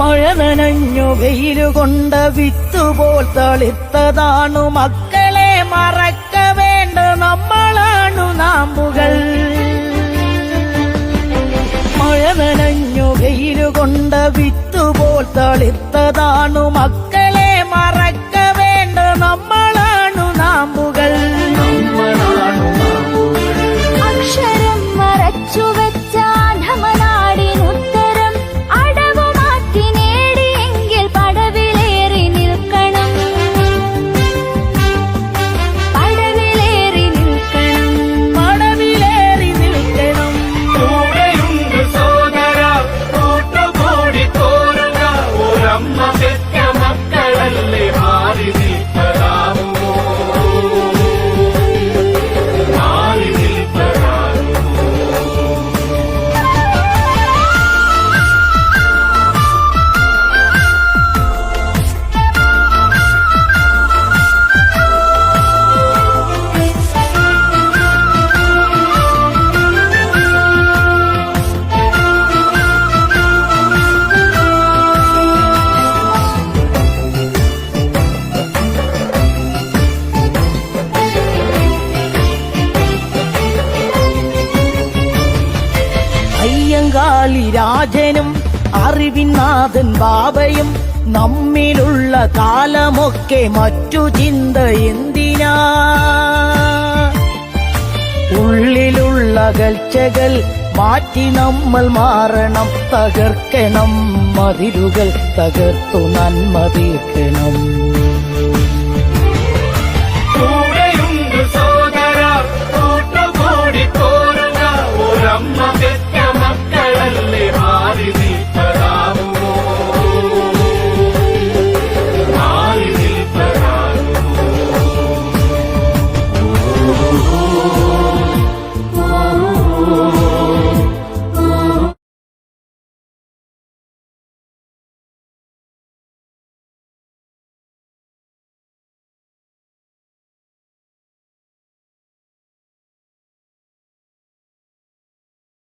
മഴ നനഞ്ഞു വെയിലുകൊണ്ട വിത്തുപോൽ തളിർത്തതാണു മക്കളെ മറക്ക വേണ്ട നമ്മളാണു നാമ്പുകൾ. മഴ നനഞ്ഞു വെയിലുകൊണ്ട വിത്തുപോൽ തളിർത്തതാണു മക്കളെ മറക്ക വേണ്ട നമ്മളാണു നാമ്പുകൾ. അക്ഷരം മറച്ചു വെച്ച ധമനാടിനുത്തരം അടവു മാറ്റി നേടിയെങ്കിൽ പടവിലേറി നിൽക്കണം, പടവിലേറി നിൽക്കണം, പടവിലേറി നിൽക്കണം. കൂടെയുണ്ട് സോദര കൂട്ടുകൂടി തോരുക, ഒരമ്മ പെറ്റ മക്കളല്ലേ മാറി നിൽപ്പതാവുമോ, മാറി നിൽപ്പതാവുമോ. അയ്യങ്കാളി രാജനും അറിവിനാഥൻ ബാബയും നമ്മിലുള്ള കാലമൊക്കെ മറ്റു ചിന്ത എന്തിനാ? ഉള്ളിലുള്ള അകൽച്ചകൾ മാറ്റി നമ്മൾ മാറണം, തകർക്കണം മതിലുകൾ, തകർത്തു നന്മ തീർക്കണം. കൂടെയുണ്ട് സോദര കൂട്ടുകൂടി തോരുക, ഒരമ്മ പെറ്റ